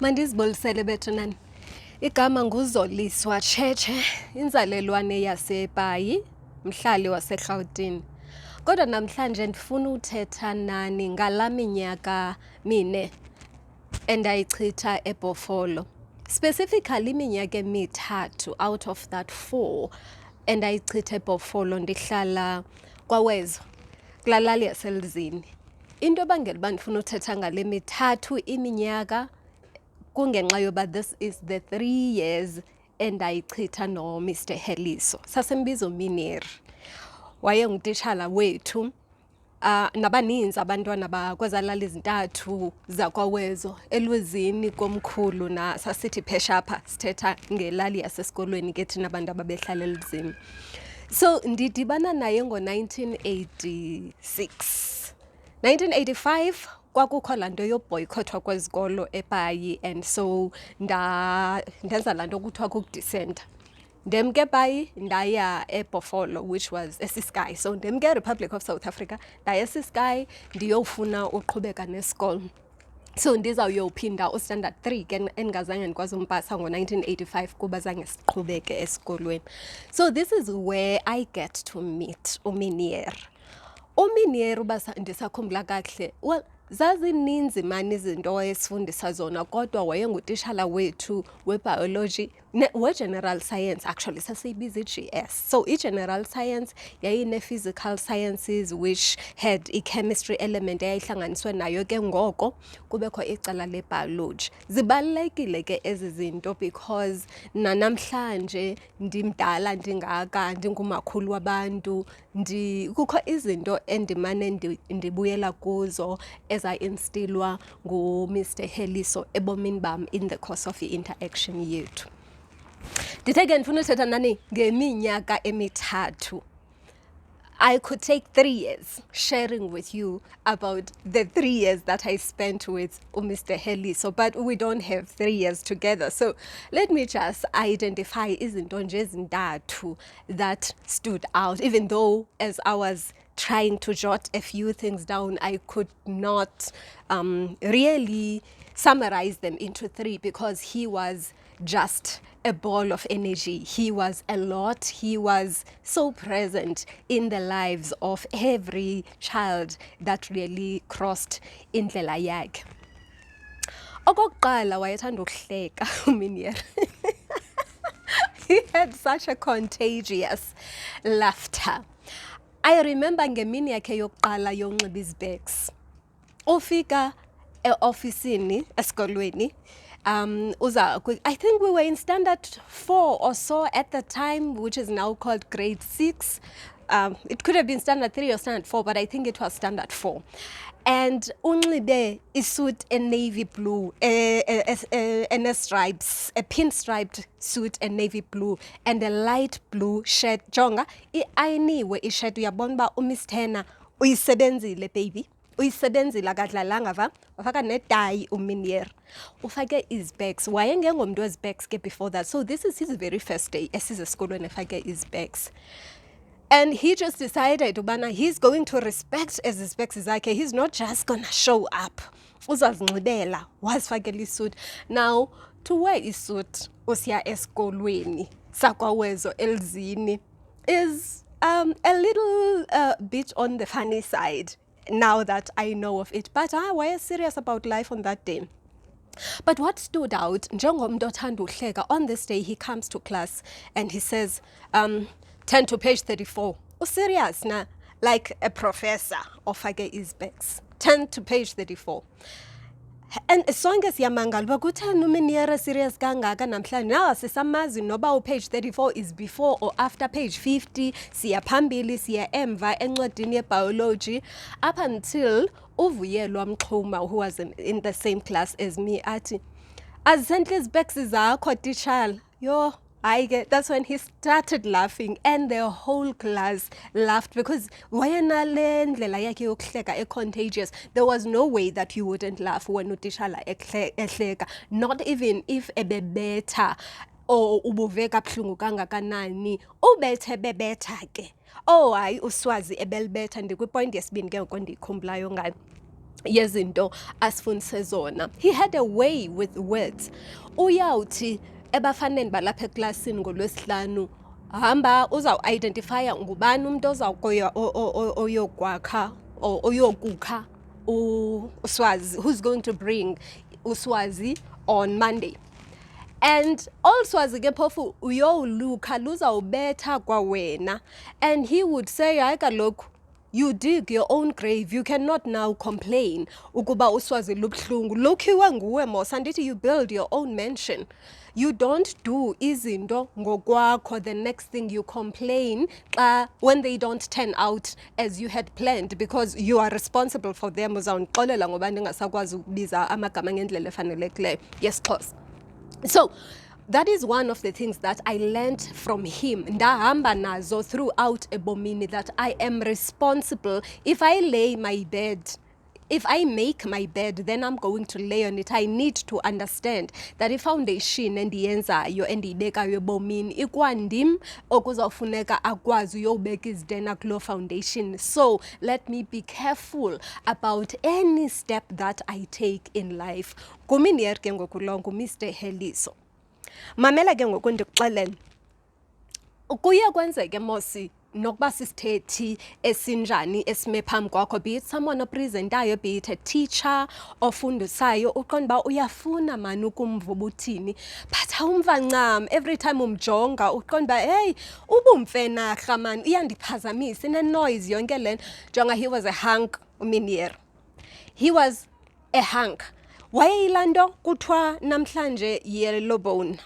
Mandizibolisele bethunani. Igama nguZoliswa Tshetshe, inzalelwane yaseBhayi, mhlali waseRhawutini. Kodwa namhlanje ndifuna uthetha nani ngala minyaka mine endayichitha eBhofolo. Specifically iminyaka emithathu out of that 4 endayichitha eBhofolo ndihlala kwaWezo, kulaa lali yaselizini. Into ebangela uba ndifuna uthetha ngale mithathu iminyaka kungenxa yoba this is the 3 years endayichitha no-Mr. Heliso. Sasembiza uMineri. Wayengutitshala wethu. Nabaninzi abantwana bakwezalali ezintathu zakwaWezo, elwezini komkhulu na sasithi pheshapha sithetha ngelali yasesikolweni ke thina abantu ababehlala elizini. So ndidibana naye ngo-1986. 1985 kwakukho laa nto yoboyikothwa kwezikolo eBhayi, and so ndenza laa nto kuthiwa kukudisenta. Ndemke eBhayi ndaya eBhofolo, which was eSisky. So ndemke eRepublic of South Africa ndaya eSisky ndiyofuna uqhubeka nesikolo. So ndizawuyophinda uStandard 3 ke endingazange ndikwazi umpasa ngo-1985 kuba zange siqhubeke esikolweni. So this is where I get to meet uMineri. uMineri uba ndisakhumbula kakuhle, well, zazininzi mani izinto wayesifundisa zona, kodwa wayengutitshala wethu webiology we-general science. Actually sasiyibiza i-GS. So i-general science yayine-physical sciences which had i-chemistry element eyayihlanganiswe nayo ke ngoko kubekho icala le-biology. Zibalulekile ke ezi zinto because nanamhlanje ndimdala ndingaka, ndingumakhulu wabantu, kukho izinto endimane ndibuyela kuzo eza-instilwa ngu-Mr. Heliso ebomini bam in the course of i-interaction yethu. Ndithe ke ndifuna uthetha nani ngeminyaka emithathu. I could take 3 years sharing with you about the 3 years that I spent with Mr. Heliso, but we don't have 3 years together. So let me just identify izinto nje ezintathu that stood out, even though as I was trying to jot a few things down, I could not really summarize them into 3 because he was just a ball of energy. He was a lot. He was so present in the lives of every child that really crossed indlela yakhe. Okokuqala wayethanda ukuhleka uMineri. He had such a contagious laughter. I remember ngemini yakhe yokuqala yonxiba izibheks. Ufika eofisini esikolweni. I think we were in standard 4 or so at the time, which is now called grade 6. It could have been standard 3 or standard 4, but I think it was standard 4. And unxibe isuit a navy blue, and a stripes, a pinstriped suit and navy blue, and a light blue shirt. Jonga, iayiniwe ishirt uyabona ba uMr. Uyisebenzile baby. Uyisebenzile akadlalanga va, wafaka nedayi uMineri. Ufake izibheks. Wayengengomntu wezibheks ke before that. So this is his very first day esizesikolweni efake izibheks. And he just decided ubana he's going to respect ezi zibheks zakhe. He's not just gonna show up. Uzazinxibela, wazifakela isuit. Now, to wear isuit usiya esikolweni sakwaWezo elizini is a little bit on the funny side now that I know of it. But why are serious about life on that day? But what stood out, njengomntu othanda uhleka, on this day he comes to class and he says, turn to page 34. Serious na, like a professor ofake izibheks. Turn to page 34. And sonke siyamangala uba kutheni uMineri serious kangaka namhlanje. Now sisamazi noba page 34 is before or after page 50, siya phambili siya emva encwadini yebiology, up until uVuyelwa Mxhuma, who was in the same class as me, athi azisentle izibheks zakho titshala. Yo, that's when he started laughing, and the whole class laughed because wayenale ndlela yakhe yokuhleka contagious. There was no way that you wouldn't laugh when utitshala ehleka, not even if ebebetha or ubuve kabuhlungu kangakanani. Ubethe bebetha ke. Oh hayi uswazi ebelibetha, ndikwipoint yesibini ke ngoko ndiyikhumbulayo ngayo. yezinto asifundise zona. He had a way with words. Uyawuthi ebafaneni balapha eklasini ngolwesihlanu hamba uzawu-identifya ngubani umuntu oyokwakha oyokukha uswazi, who's going to bring uswazi on Monday. And also ke phofu uyowulukha luzawubetha kwawena, and he would say hayi kaloku you dig your own grave, you cannot now complain ukuba uswazi lubuhlungu, lukhiwe nguwe mos, andithi you build your own mansion. You don't do izinto ngokwakho, the next thing you complain when they don't turn out as you had planned, because you are responsible for them. Uzawundixolela ngoba ndingasakwazi ukubiza amagama ngendlela efanelekileyo yesiXhosa. So that is one of the things that I learned from him. Ndahamba nazo throughout ebomini, that I am responsible. If I make my bed, then I'm going to lay on it. I need to understand that i-foundation endiyenzayo endiyibekayo ebomini ikwandim okuzawufuneka akwazi uyobeka izidena kuloo foundation. So let me be careful about any step that I take in life. Kuminier ke ngoku lo nguMr Heliso. Mamela ke ngoku ndikuxelele. Kuye kwenzeke mosi nokuba sisithethi esinjani esime phambi kwakho, be it someone opresentayo, be it a teacher ofundisayo, uqonda uba uyafuna mani ukumva ubuthini, but awumva ncam. Every time umjonga uqonda uba hey ubumfenarha mani iyandiphazamisa, ine-noise yonke le nto. Jonga, he was a hunk uminier. He was a hunk. Wayeyilaa nto kuthiwa namhlanje yellow bone.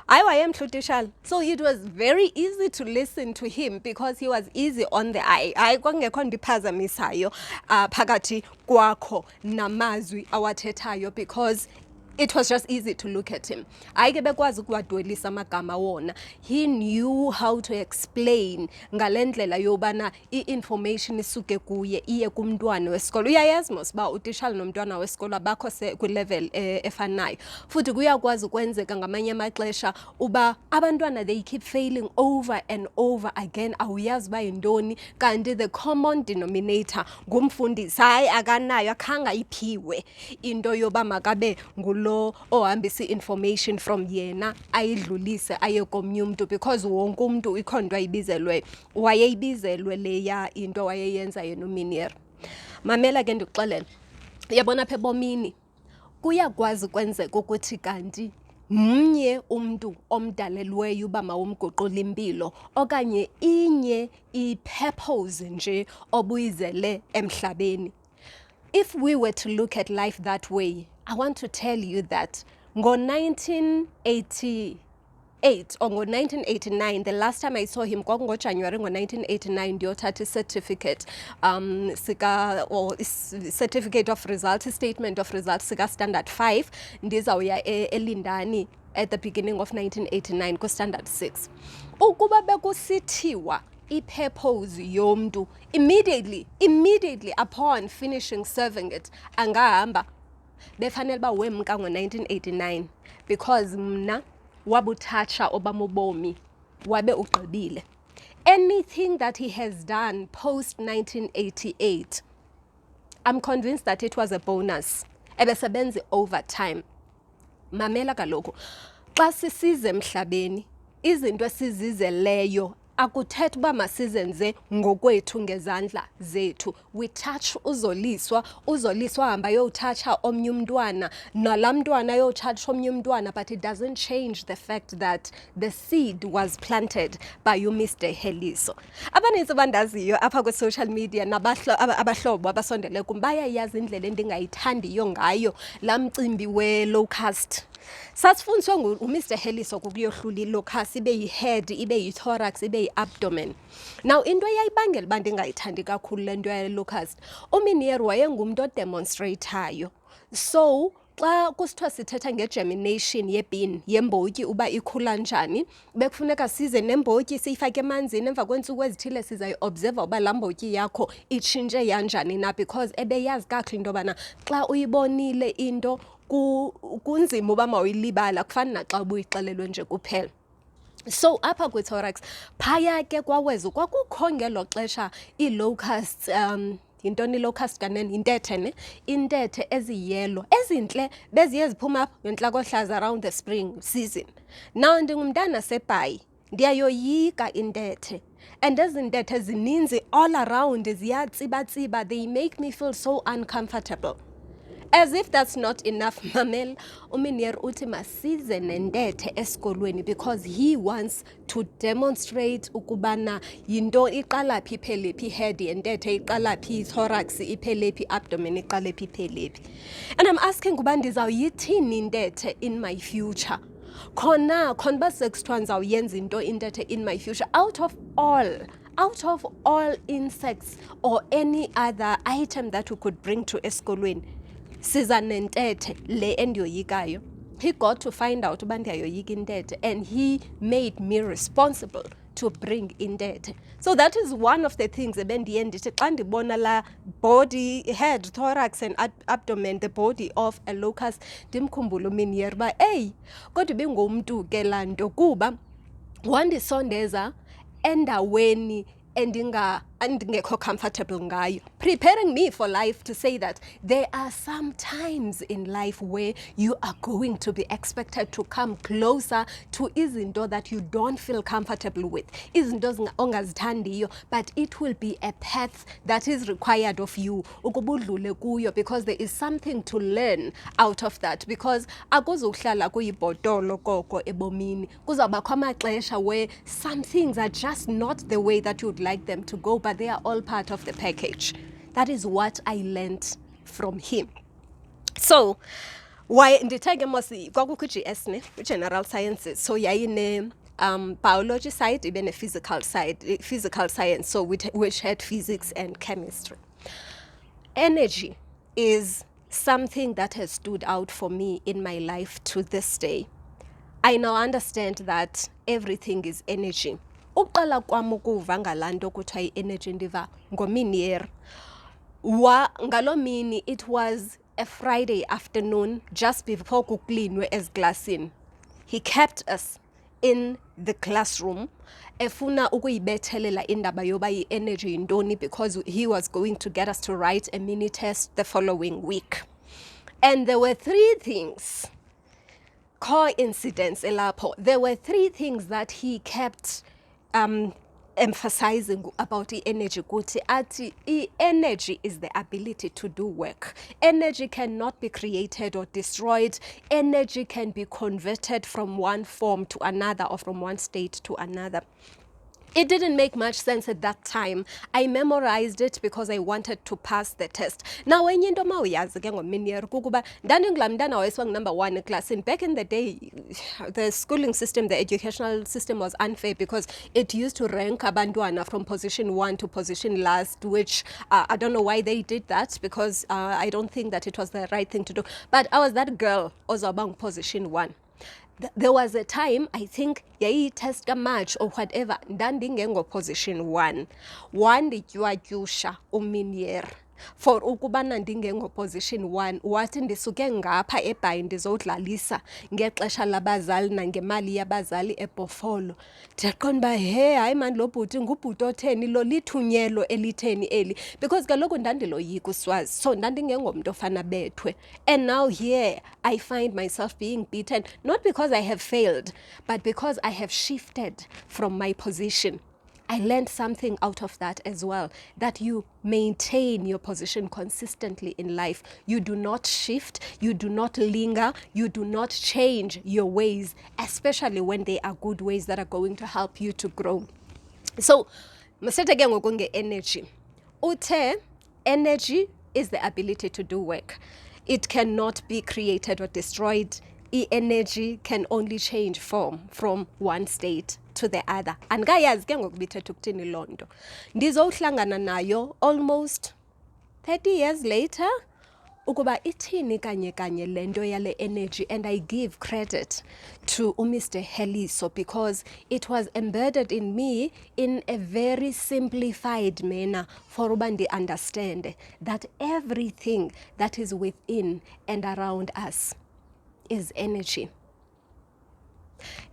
I am Tlutishal. So it was very easy to listen to him because he was easy on the eye. Kwangekho ndiphazamisayo phakathi kwakho namazwi awathethayo, because it was just easy to look at him. Ayike bekwazi ukuwadwelisa amagama wona. He knew how to explain ngalendlela yobana i-information isuke kuye iye kumntwana wesikolo. Uyayazi mos uba utitshala nomntwana wesikolo abakho kwi-level efanayo. Futhi kuyakwazi ukwenzeka ngamanye amaxesha uba abantwana they keep failing over and over again. Awuyazi uba yintoni, kanti the common denominator ngumfundisi. Hayi akanayo, akhanga iphiwe into yoba makabe ngulo ohambisa information from yena ayidlulise aye komnye umntu, because wonke umntu ikho nto ayibizelwe, wayeyibizelwe leya into wayeyenza yena uminier. Mamela ke ndikuxelela, yabona apha ebomini kuyakwazi kwenzeka ukuthi kanti mnye umntu omdalelweyo uba mawumguqula impilo, okanye inye i-purpose nje obuyizele emhlabeni. If we were to look at life that way, I want to tell you that ngo-1988 or ngo-1989, the last time I saw him kwakungoJanuwari ngo-1989 ndiyothatha i-certificate certificate of results, statement of results sika standard 5, ndizawuya elindani at the beginning of 1989 ku-standard 6. Ukuba bekusithiwa i-purpose yomntu immediately upon finishing serving it angahamba, befanele uba wemka ngo-1989, because mna wabuthatsha obam ubomi wabe ugqibile. Anything that he has done post 1988, I'm convinced that it was a bonus. Ebesebenza overtime. Mamela kaloku, xa sisize emhlabeni, izinto esizizeleyo akuthetha uba masizenze ngokwethu ngezandla zethu. We touch uzoliswa hamba yowuthatsha omnye umntwana, nalaa mntwana yowuthatsha omnye umntwana, but it doesn't change the fact that the seed was planted by you, Mr. Heliso. Abanintsi abandaziyo apha kwi-social media abahlobo abasondele kum bayayazi indlela endingayithandiyo ngayo laa mcimbi we-locust. Sasifundiswe nguMr. Heliso kukuyohlula i-locust, ibe yi-head, ibe yi-thorax, ibe yi-abdomen. Now into eyayibangela uba ndingayithandi kakhulu le nto yale-locust, uminier wayengumntu odemonstratayo. So xa kusithiwa sithetha ngegermination yebin, yembotyi uba ikhula njani, bekufuneka size nembotyi siyifake emanzini, emva kweentsuku ezithile sizayi-observa uba laa mbotyi yakho itshintshe yanjani na, because ebeyazi kakuhle into yobana xa uyibonile into kunzima uba mawuyilibala, kufana naxa ubuyixelelwe nje kuphela. So apha kwi-thorax phaya ke kwaweza kwakukho ngelo xesha ii-locusts yintoni locust kanene intethe ne intethe eziyellow ezintle beziye ziphuma apha ngentlakohlaza around the spring season. Now ndingumntana seBhayi ndiyayoyika intethe, and ezi ntethe zininzi all around ziyatsibatsiba, they make me feel so uncomfortable. As if that's not enough, Mamel, uMinier uthi masize nentethe esikolweni because he wants to demonstrate ukubana yinto iqalaphi iphelephi head yentethe iqalaphi thorax iphelephi abdomen iqalephi iphelephi. And I'm asking kuba ndizawuyithini intethe in my future? Khona ba sekusithiwa ndizawuyenza into intethe in my future out of all insects or any other item that we could bring to esikolweni. Siza nentethe le endiyoyikayo. He got to find out uba ndiyayoyika intethe, and he made me responsible to bring intethe. So that is one of the things ebendiye ndithi xa ndibona la body, head, thorax and abdomen, the body of a locust, ndimkhumbule uMinier uba eyi kodwa ibingumntu ke laa nto kuba wandisondeza endaweni endingekho comfortable ngayo, preparing me for life to say that there are some times in life where you are going to be expected to come closer to izinto that you don't feel comfortable with, izinto ongazithandiyo, but it will be a path that is required of you ukubudlule kuyo, because there is something to learn out of that, because akuzuhlala kuyibhotolo koko ebomini, kuzawubakho amaxesha where some things are just not the way that you'd like them to go, but they are all part of the package. That is what I learned from him. So why ndithenge mos kwakukho GS ne general sciences, so yayine biology side even a physical science, so which had physics and chemistry. Energy is something that has stood out for me in my life to this day. I now understand that everything is energy. Uqala kwam ukuva ngalaa nto kuthiwa yi-energy ndiva ngoMinier. Ngaloo mini it was a Friday afternoon just before kuklinwe eziklasini. He kept us in the classroom efuna ukuyibethelela indaba yoba yi-energy yintoni, because he was going to get us to write a mini test the following week. And there were three things, coincidence elapho, there were three things that he kept emphasizing about energy. Kuti ati energy is the ability to do work. Energy cannot be created or destroyed. Energy can be converted from one form to another or from one state to another. It didn't make much sense at that time. I memorized it because I wanted to pass the test. Now when you know uyazi ke ngoMinier kukuba ndandingulaa mntana wayesiwa number 1 classini. Back in the day, the schooling system, the educational system was unfair because it used to rank abantwana from position 1 to position last, which I don't know why they did that, because I don't think that it was the right thing to do. But I was that girl ozawuba position 1. There was a time, I think, yayi-test ka-March or whatever, ndandingengo-position 1. Wanditywatyusha uMinier for ukubana ndingengo-position 1. Wathi ndisuke ngapha eBhayi ndizodlalisa ngexesha labazali nangemali yabazali eBhofolo. Ndaqonda uba hayi mani lo bhuti ngubhuti otheni, lo lithunyelo elitheni eli, because kaloku ndandiloyika uswazi, so ndandingengomntu ofana bethwe. And now here I find myself being beaten, not because I have failed, but because I have shifted from my position. I learned something out of that as well, that you maintain your position consistently in life. You do not shift, you do not linger, you do not change your ways, especially when they are good ways that are going to help you to grow. So, masithethe ke ngoku nge-energy. Uthe, energy is the ability to do work. It cannot be created or destroyed. Energy can only change form from one state to the other. Andikayazi ke ngoku bithetha ukuthini loo nto. Ndizowuhlangana nayo almost 30 years later ukuba ithini kanye kanye le nto yale energy, and I give credit to Mr. Heliso because it was embedded in me in a very simplified manner for uba ndi-understand that everything that is within and around us is energy.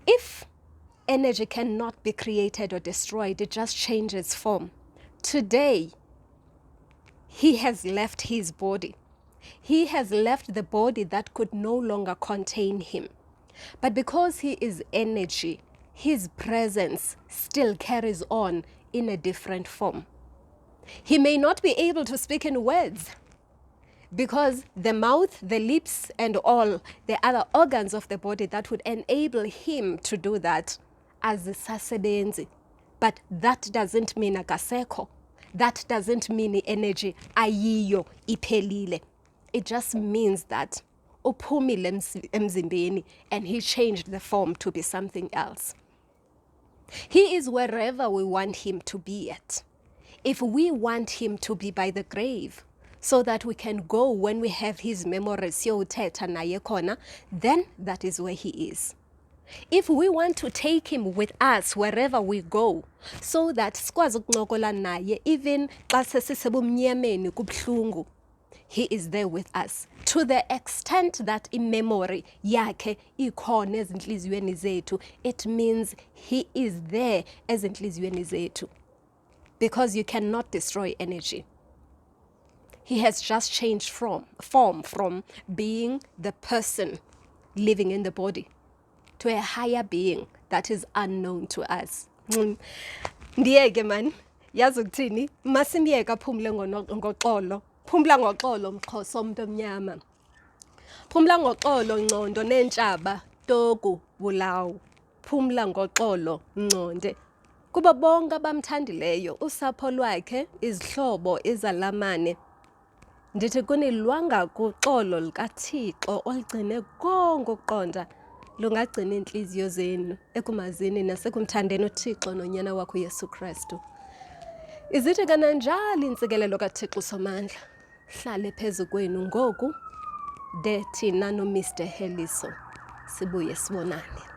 If energy cannot be created or destroyed, it just changes form. Today, he has left his body. He has left the body that could no longer contain him. But because he is energy, his presence still carries on in a different form. He may not be able to speak in words because the mouth, the lips, and all the other organs of the body that would enable him to do that as sasebenzi. But that doesn't mean akasekho. That doesn't mean energy ayiyo iphelile. It just means that uphumile emzimbeni and he changed the form to be something else. He is wherever we want him to be at. If we want him to be by the grave, so that we can go when we have his memories, siyothetha naye khona, then that is where he is. If we want to take him with us wherever we go, so that sikwazi ukuncokola naye even xa sesisebumnyameni kubuhlungu, he is there with us, to the extent that imemory yakhe ikhona ezinhliziyweni zethu. It means he is there ezinhliziyweni zethu, because you cannot destroy energy. He has just changed form from being the person living in the body to a higher being that is unknown to us. Ndiyeke man, yazi ukuthini, masimyeka aphumule ngoxolo. Phumla ngoxolo mXhosa umuntu omnyama. Phumla ngoxolo Ngconde nentshaba Togu Bulawu. Phumla ngoxolo Ngconde. Kuba bonke abamthandileyo, usapho lwakhe, izihlobo, izalamane. Ndithi kunilwanga kuxolo likaThixo olugcine konke ukuqonda lungagcina inhliziyo zenu ekumazini nasekumthandeni uThixo nonyana wakho Yesu Kristu. Izithi kananjalo intsikelelo kaThixo somandla hlale phezu kwenu ngoku de thina noMr Heliso sibuye sibonane.